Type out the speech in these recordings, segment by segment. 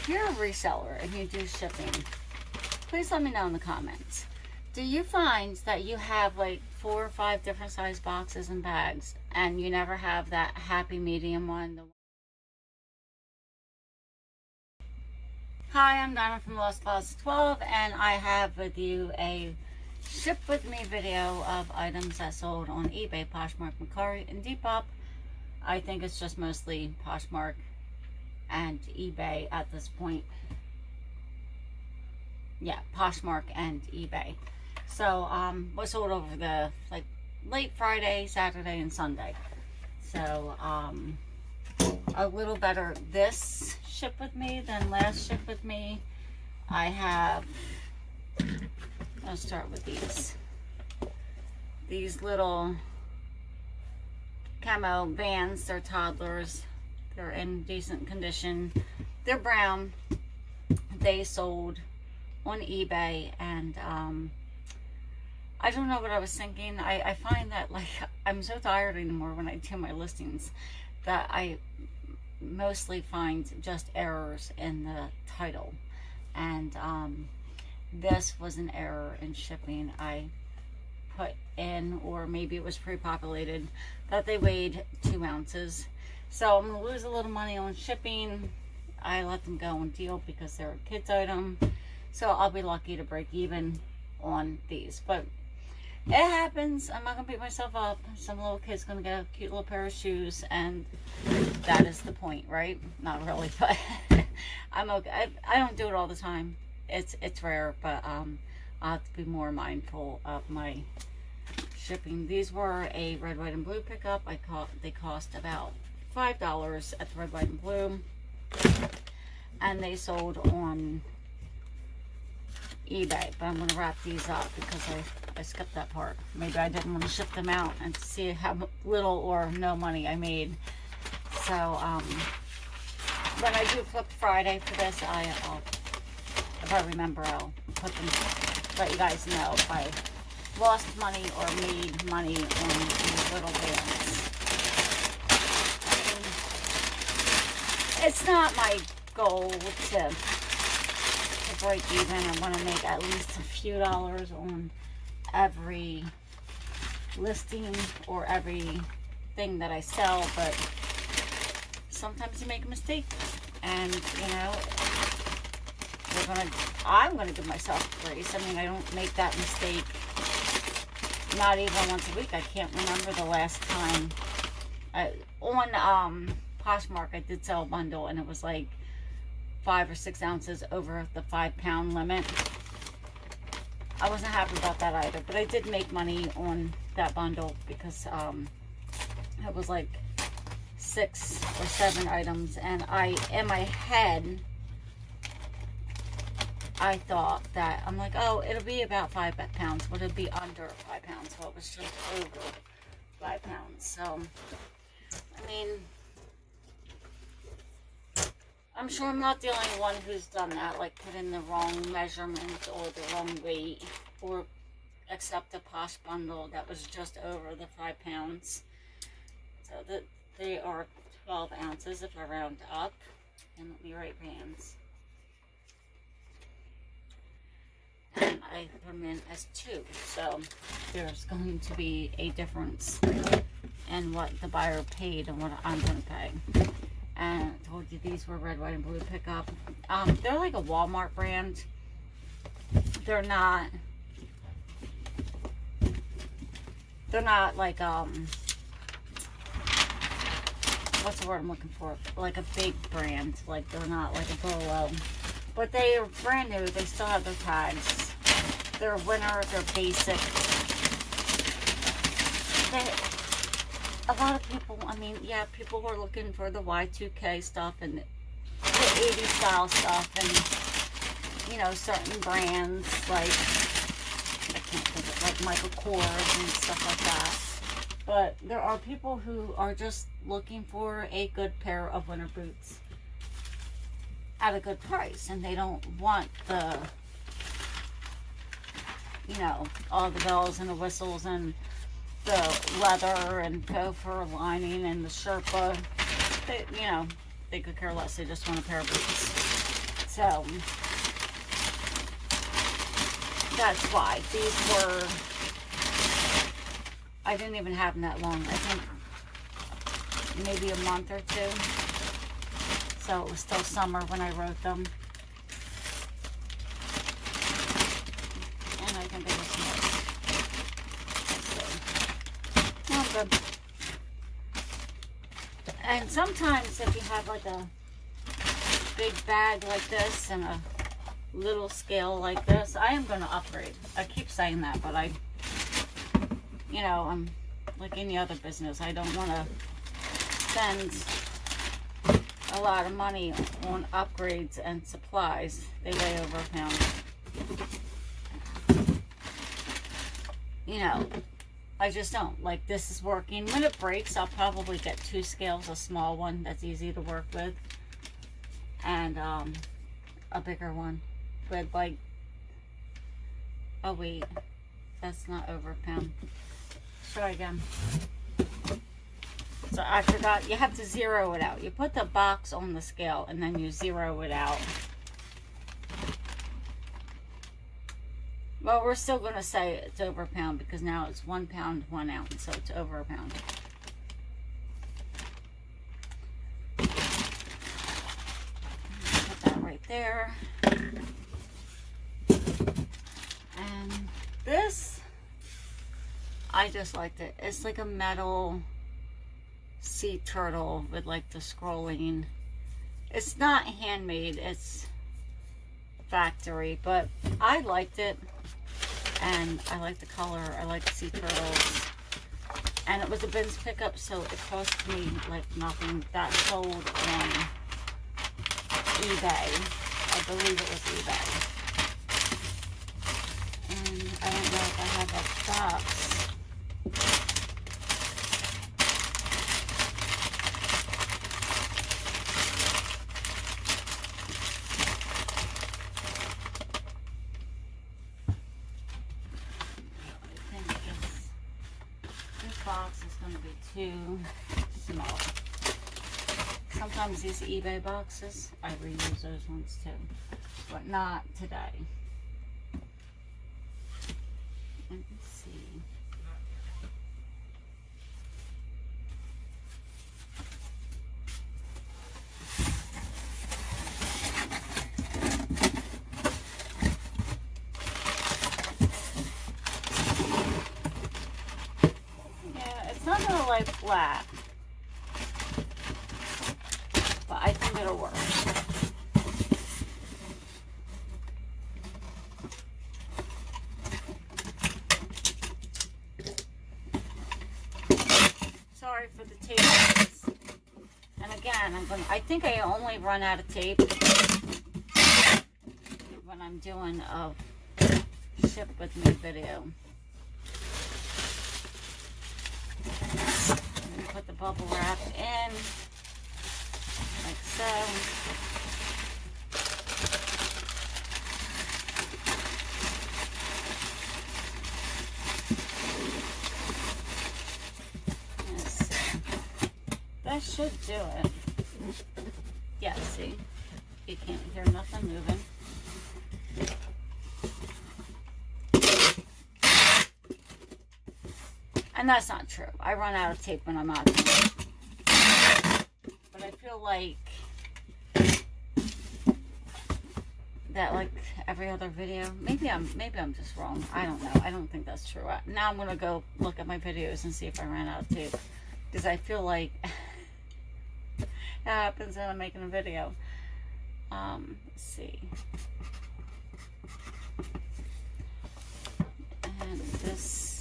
if you're a reseller and you do shipping, please let me know in the comments. Do you find that you have like 4 or 5 different size boxes and bags and you never have that happy medium one? Hi, I'm Donna from Lost Closet 12, and I have with you a ship with me video of items that sold on eBay, Poshmark, Mercari, and Depop. I think it's just mostly Poshmark and eBay at this point. Yeah, Poshmark and eBay. So was sold over the like late Friday, Saturday, and Sunday. So a little better this ship with me than last ship with me. I have, I'll start with these little camo Vans. They're toddlers. They're in decent condition. They're brown. They sold on eBay, and I don't know what I was thinking. I find that, like, I'm so tired anymore when I do my listings that I mostly find just errors in the title, and this was an error in shipping. I put in, or maybe it was pre-populated, that they weighed 2 ounces. So I'm gonna lose a little money on shipping. I let them go on deal because they're a kid's item, so I'll be lucky to break even on these. But it happens. I'm not gonna beat myself up. Some little kid's gonna get a cute little pair of shoes, and that is the point, right? Not really, but I'm okay. I don't do it all the time. It's rare, but I'll have to be more mindful of my shipping. These were a red, white, and blue pickup. They cost about $5 at the red, white, and blue, and they sold on eBay. But I'm going to wrap these up because I skipped that part. Maybe I didn't want to ship them out and see how little or no money I made. So when I do Flip Friday for this, if I remember, I'll put them, let you guys know if I lost money or made money on these little Vans. It's not my goal to break even. I want to make at least a few dollars on every listing or every thing that I sell, but sometimes you make a mistake, and you know, I'm gonna give myself grace. I mean, I don't make that mistake not even once a week. I can't remember the last time on Poshmark I did sell a bundle, and it was like 5 or 6 ounces over the 5-pound limit. I wasn't happy about that either, but I did make money on that bundle because it was like 6 or 7 items, and in my head, I thought that, I'm like, oh, it'll be about 5 pounds. Would it be under 5 pounds? Well, it was just over 5 pounds. So, I mean, I'm sure I'm not the only one who's done that, like put in the wrong measurement or the wrong weight, or accept a Posh bundle that was just over the 5 pounds. So that they are 12 ounces if I round up. And let me write Vans. And I put them in as 2. So there's going to be a difference in what the buyer paid and what I'm going to pay. And I told you these were red, white, and blue pickup. They're like a Walmart brand. They're not like, what's the word I'm looking for? Like a big brand. Like, they're not like a Bolo. But they are brand new. They still have their tags. They're winter. They're basic. A lot of people, I mean, yeah, people who are looking for the Y2K stuff and the 80s style stuff, and, you know, certain brands like, I can't think of, like Michael Kors and stuff like that. But there are people who are just looking for a good pair of winter boots at a good price, and they don't want the, you know, all the bells and the whistles and the leather and gopher lining and the Sherpa. They, you know, they could care less. They just want a pair of boots. So that's why these were, I didn't even have them that long. I think maybe a month or two. So it was still summer when I wrote them. And I think they were small. Let's see. Oh, good. And sometimes if you have like a big bag like this and a little scale like this, I am going to upgrade. I keep saying that, but you know, I'm like any other business. I don't want to spend a lot of money on upgrades and supplies. They weigh over a pound. You know, I just don't. Like, this is working. When it breaks, I'll probably get 2 scales, a small one that's easy to work with, and a bigger one with like, oh wait, that's not over a pound. Try again. So I forgot, you have to zero it out. You put the box on the scale and then you zero it out. Well, we're still going to say it's over a pound because now it's 1 pound, 1 ounce, so it's over a pound. Put that right there. And this, I just liked it. It's like a metal sea turtle with like the scrolling. It's not handmade, it's factory, but I liked it, and I like the color. I like sea turtles, and it was a bins pickup, so it cost me like nothing. That sold on eBay. I believe it was eBay, and I don't know if I have a box. Box is going to be too small. Sometimes these eBay boxes, I reuse those ones too, but not today. Let me see. It's not going to lay flat, but I think it'll work. Sorry for the tape. And again, I think I only run out of tape when I'm doing a ship with me video. Put the bubble wrap in, like so. Yes. That should do it. Yeah, see? You can't hear nothing moving. And that's not true. I run out of tape when I'm out there. But I feel like that, like every other video. Maybe I'm just wrong. I don't know. I don't think that's true. Now I'm gonna go look at my videos and see if I ran out of tape, because I feel like that happens when I'm making a video. Let's see. And this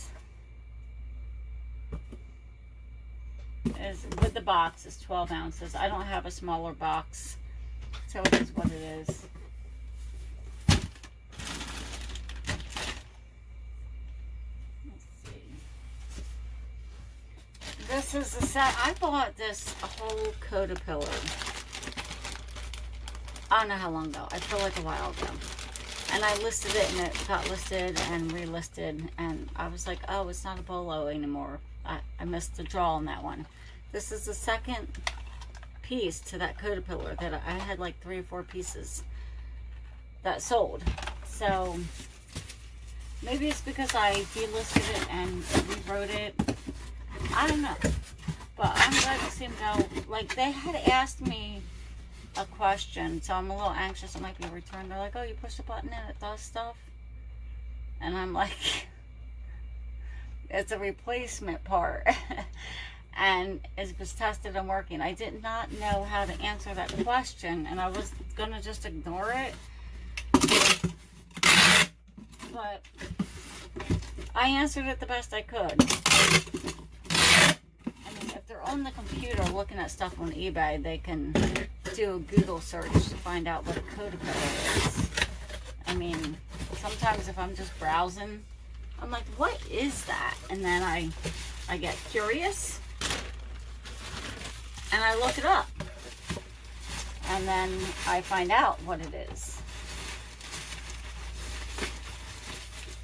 is, with the box, is 12 ounces. I don't have a smaller box, so it is what it is. Let's see. This is the set. I bought this a whole caterpillar. I don't know how long ago. I feel like a while ago. And I listed it, and it got listed and relisted, and I was like, oh, it's not a bolo anymore. I missed the draw on that one. This is the second piece to that caterpillar that I had like 3 or 4 pieces. that sold. So maybe it's because I delisted it and rewrote it. I don't know. But I'm glad to see them go. Like, they had asked me a question, so I'm a little anxious it might be a return. They're like, oh, you push the button and it does stuff? And I'm like, it's a replacement part. And it was tested and working. I did not know how to answer that question, and I was going to just ignore it. But I answered it the best I could. If they're on the computer looking at stuff on eBay, they can do a Google search to find out what a caterpillar is. I mean, sometimes if I'm just browsing, I'm like, what is that? And then I get curious and I look it up. And then I find out what it is.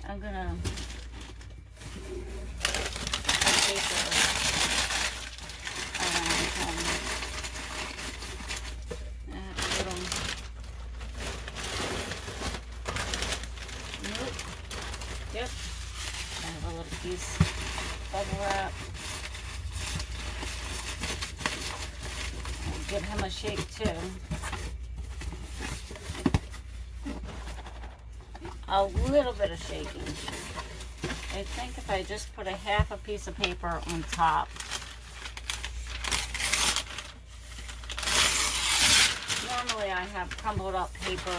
I'm gonna Yep. I have a little piece bubble wrap. I'll give him a shake too. A little bit of shaking. I think if I just put a half a piece of paper on top. Normally I have crumbled up paper.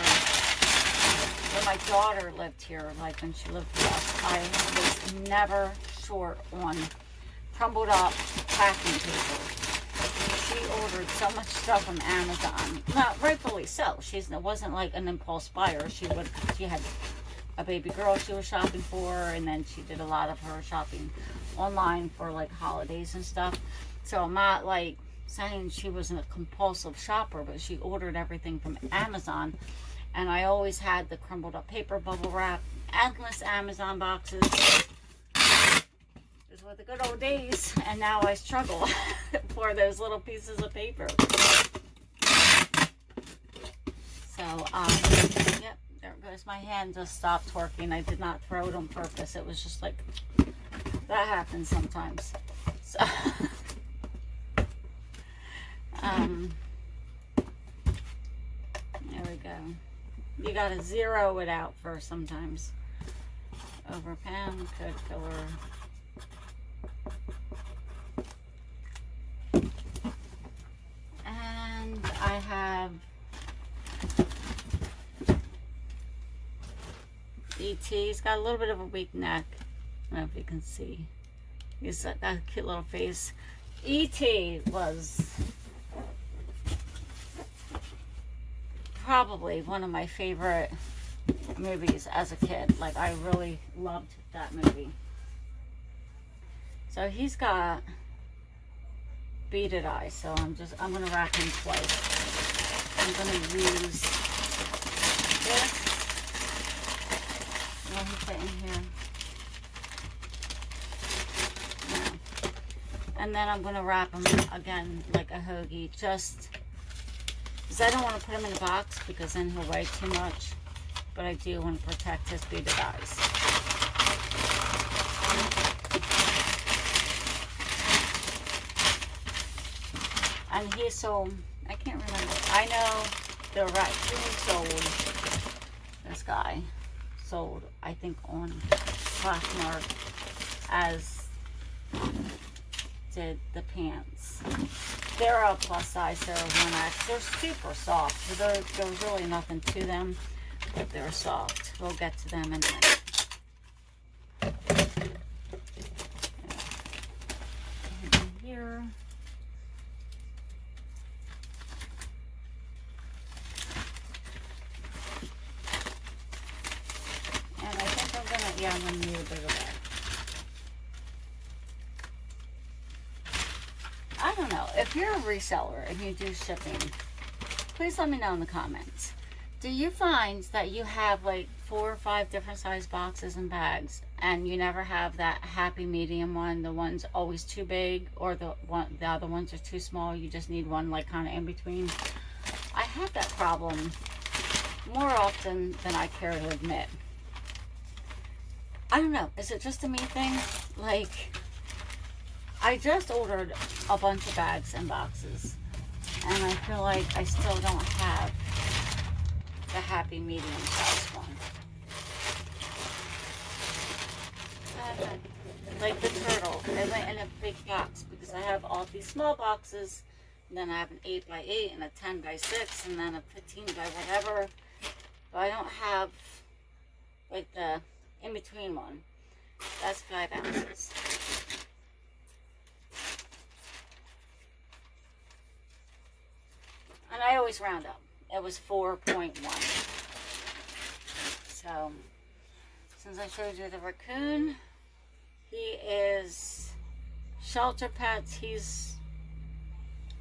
When my daughter lived here, like when she lived with us, I was never short on crumbled up packing paper. She ordered so much stuff from Amazon. Not rightfully so. It wasn't like an impulse buyer. She had a baby girl she was shopping for, and then she did a lot of her shopping online for like holidays and stuff. So I'm not like saying she wasn't a compulsive shopper, but she ordered everything from Amazon. And I always had the crumbled up paper, bubble wrap, endless Amazon boxes. Those were the good old days. And now I struggle for those little pieces of paper. So, yep, there goes my hand. Just stopped working. I did not throw it on purpose. It was just like, that happens sometimes. So, there we go. You gotta zero it out first sometimes. Over pound, code filler. And I have ET. He's got a little bit of a weak neck. I don't know if you can see. He's got that cute little face. ET was probably one of my favorite movies as a kid. Like, I really loved that movie. So he's got beaded eyes, so I'm gonna wrap him twice. I'm gonna use this. Let me put in here. No. And then I'm gonna wrap him again like a hoagie, just because I don't want to put him in a box because then he'll weigh too much. But I do want to protect his beaded eyes. And he sold, I can't remember. I know the raccoon sold, this guy sold, I think, on Poshmark, as did the pants. They're a plus size, they're a 1X. They're super soft. There's really nothing to them, but they're soft. We'll get to them in a minute. Here. And I think I'm gonna need a bigger bag. I don't know. If you're a reseller and you do shipping, please let me know in the comments. Do you find that you have like 4 or 5 different size boxes and bags, and you never have that happy medium one? The one's always too big, or the other ones are too small. You just need one like kind of in between. I have that problem more often than I care to admit. I don't know. Is it just a me thing? Like, I just ordered a bunch of bags and boxes, and I feel like I still don't have the happy medium size one. Like the turtle, it went in a big box because I have all these small boxes, and then I have an 8x8 and a 10x6 and then a 15 by whatever. But I don't have like the in-between one. That's 5 ounces. And I always round up. It was 4.1. So, since I showed you the raccoon, he is shelter pets.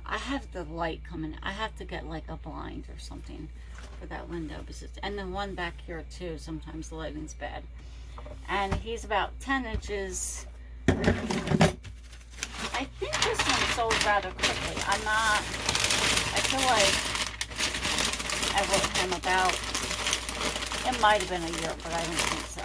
I have the light coming. I have to get like a blind or something for that window. And then one back here too. Sometimes the lighting's bad. And he's about 10 inches. I think this one sold rather quickly. I feel like I wrote him about, it might have been a year, but I don't think so.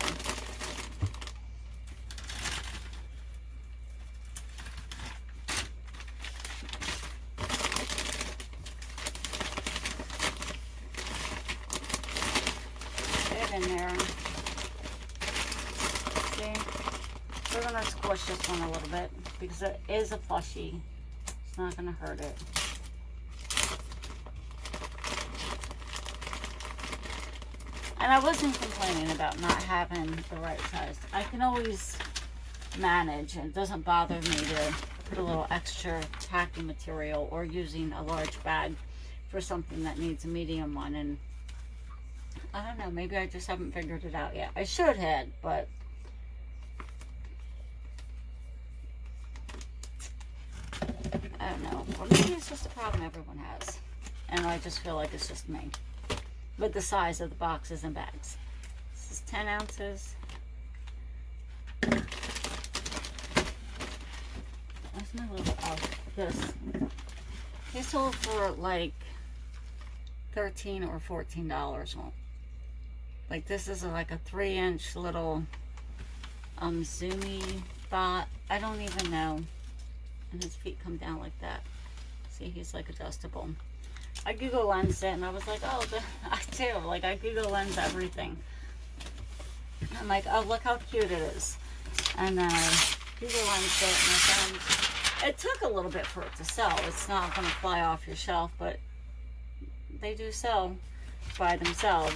In there. See? We're going to squish this one a little bit because it is a plushie. It's not going to hurt it. And I wasn't complaining about not having the right size. I can always manage, and it doesn't bother me to put a little extra packing material or using a large bag for something that needs a medium one. And I don't know, maybe I just haven't figured it out yet. I should have, but I don't know. Or maybe it's just a problem everyone has. And I just feel like it's just me. With the size of the boxes and bags. This is 10 ounces. Where's my little, this. They sold for like $13 or $14. Like this is like a 3-inch little zoomy bot. I don't even know. And his feet come down like that. See, he's like adjustable. I Google Lensed it and I was like, oh, I do. Like I Google Lens everything. I'm like, oh, look how cute it is. And then I Google Lensed it and I found it took a little bit for it to sell. It's not going to fly off your shelf, but they do sell by themselves.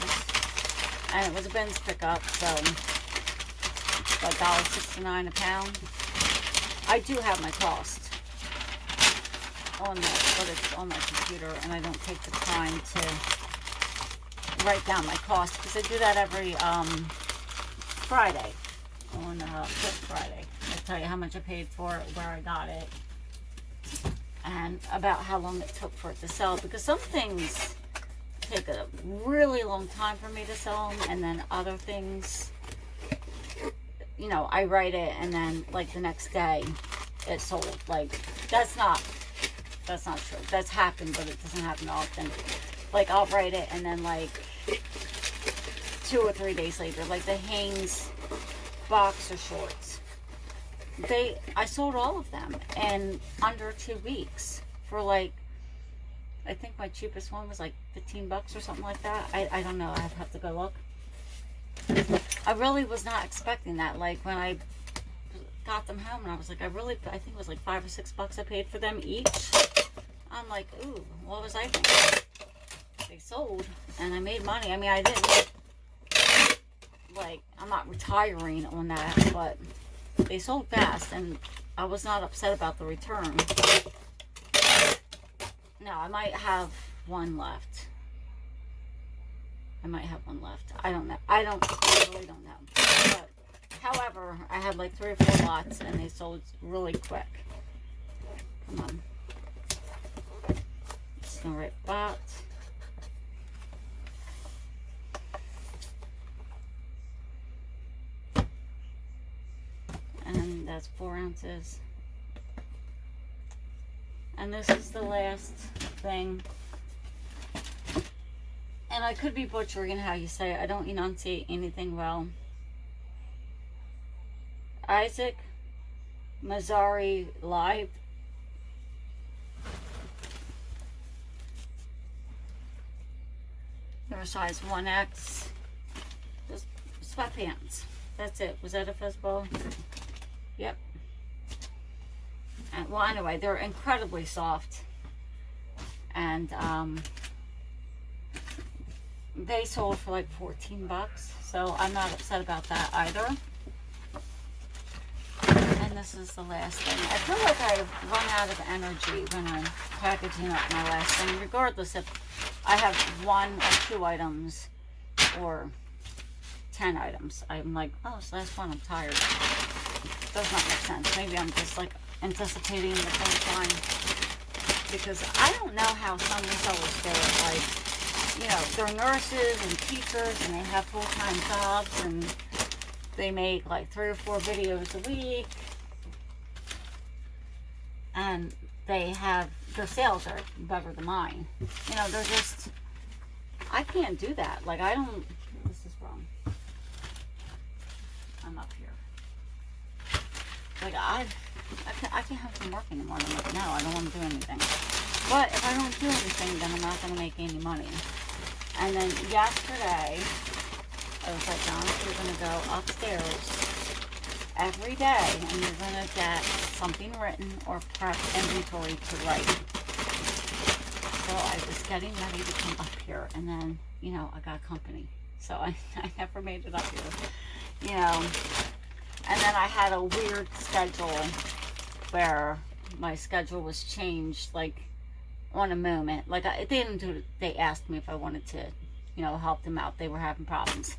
And it was a Ben's pickup, so $1.69 a pound. I do have my cost on that, but it's on my computer, and I don't take the time to write down my cost because I do that every Friday, on Good Friday. I tell you how much I paid for it, where I got it, and about how long it took for it to sell, because some things take a really long time for me to sell them, and then other things, you know, I write it and then like the next day it's sold. Like that's not true. That's happened, but it doesn't happen often. Like I'll write it and then like 2 or 3 days later, like the Hanes boxer shorts, I sold all of them in under 2 weeks for like, I think my cheapest one was like $15 or something like that. I don't know. I have to go look. I really was not expecting that. Like when I got them home and I was like, I think it was like $5 or $6 I paid for them each. I'm like, ooh, what was I thinking? They sold and I made money. I mean, I didn't, like, I'm not retiring on that, but they sold fast and I was not upset about the return. No, I might have one left. I don't know. I really don't know. But, however, I had like 3 or 4 lots and they sold really quick. Come on. Snow Right Bot. And that's 4 ounces. And this is the last thing. and I could be butchering how you say it. I don't enunciate anything well. Isaac Mercari Live. They're size 1X. Just sweatpants. That's it. Was that a fistball? Yep. And, well, anyway, they're incredibly soft. And they sold for like 14 bucks. So I'm not upset about that either. And this is the last thing. I feel like I run out of energy when I'm packaging up my last thing, regardless if I have 1 or 2 items or 10 items. I'm like, oh, it's the last one, I'm tired. Does not make sense. Maybe I'm just like anticipating the finish line, because I don't know how some resellers do it. Like, you know, they're nurses and teachers and they have full-time jobs and they make like 3 or 4 videos a week, and they have, their sales are better than mine. You know, they're just, I can't do that. Like, I don't, this is wrong. I'm up here. Like, I can't have some work anymore. I'm like, no, I don't want to do anything. But if I don't do anything, then I'm not going to make any money. And then yesterday, I was like, John, you're going to go upstairs every day and you're going to get something written or prep inventory to write. So I was getting ready to come up here, and then, you know, I got company. So I never made it up here, you know. And then I had a weird schedule where my schedule was changed, like, on a moment. Like, they asked me if I wanted to, you know, help them out. They were having problems.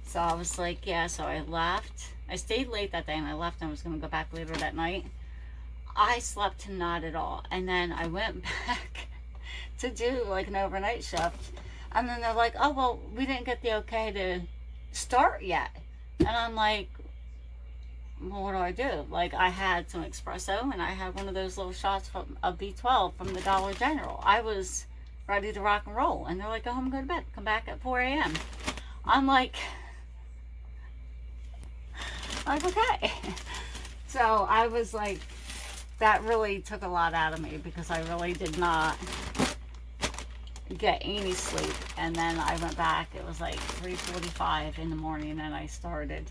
So I was like, yeah. So I left. I stayed late that day and I left, and I was going to go back later that night. I slept not at all. And then I went back to do like an overnight shift. And then they're like, oh, well, we didn't get the okay to start yet. And I'm like, well, what do I do? Like, I had some espresso and I had one of those little shots of B12 from the Dollar General. I was ready to rock and roll. And they're like, go home and go to bed. Come back at 4 a.m. I'm like, okay. So I was like, that really took a lot out of me, because I really did not get any sleep. And then I went back. It was like 3:45 in the morning, and I started.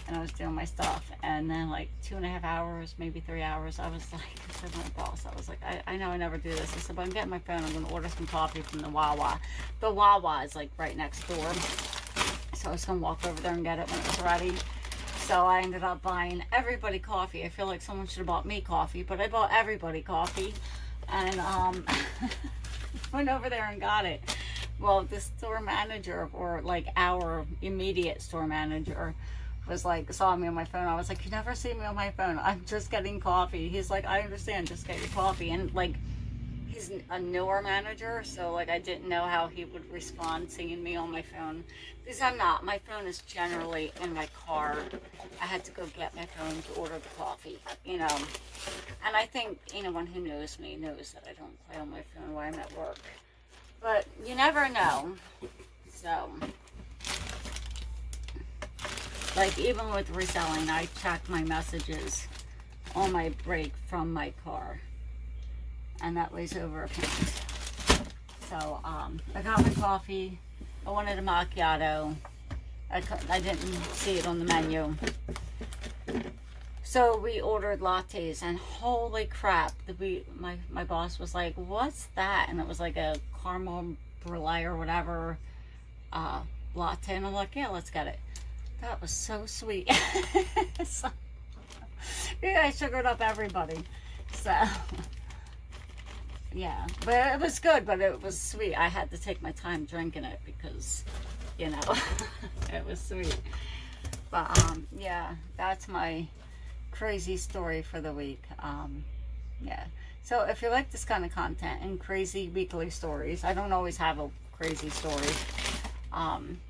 And I was doing my stuff, and then like 2.5 hours, maybe 3 hours, I was like, I said to my boss, I was like, I know I never do this. I said, but I'm getting my phone, I'm going to order some coffee from the Wawa. The Wawa is like right next door, so I was going to walk over there and get it when it was ready. So I ended up buying everybody coffee. I feel like someone should have bought me coffee, but I bought everybody coffee, and went over there and got it. Well, the store manager, or like our immediate store manager, was like, saw me on my phone. I was like, you never see me on my phone. I'm just getting coffee. He's like, I understand, just get your coffee. And like, he's a newer manager, so like I didn't know how he would respond seeing me on my phone, because I'm not. My phone is generally in my car. I had to go get my phone to order the coffee, you know. And I think anyone who knows me knows that I don't play on my phone while I'm at work. But you never know. So, like, even with reselling, I check my messages on my break from my car, and that weighs over a pound. So I got my coffee. I wanted a macchiato. I didn't see it on the menu, so we ordered lattes, and holy crap, my boss was like, what's that? And it was like a caramel brulee or whatever latte, and I'm like, yeah, let's get it. That was so sweet. So, yeah, I sugared up everybody. So, yeah. But it was good, but it was sweet. I had to take my time drinking it because, you know, it was sweet. But, yeah, that's my crazy story for the week. Yeah. So, if you like this kind of content and crazy weekly stories, I don't always have a crazy story.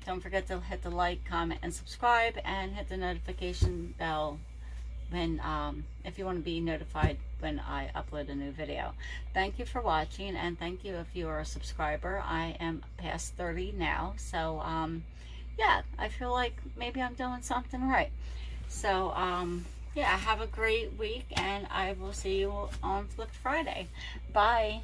Don't forget to hit the like, comment, and subscribe, and hit the notification bell when if you want to be notified when I upload a new video. Thank you for watching, and thank you if you are a subscriber. I am past 30 now, so yeah, I feel like maybe I'm doing something right. So yeah, have a great week, and I will see you on Flip Friday. Bye.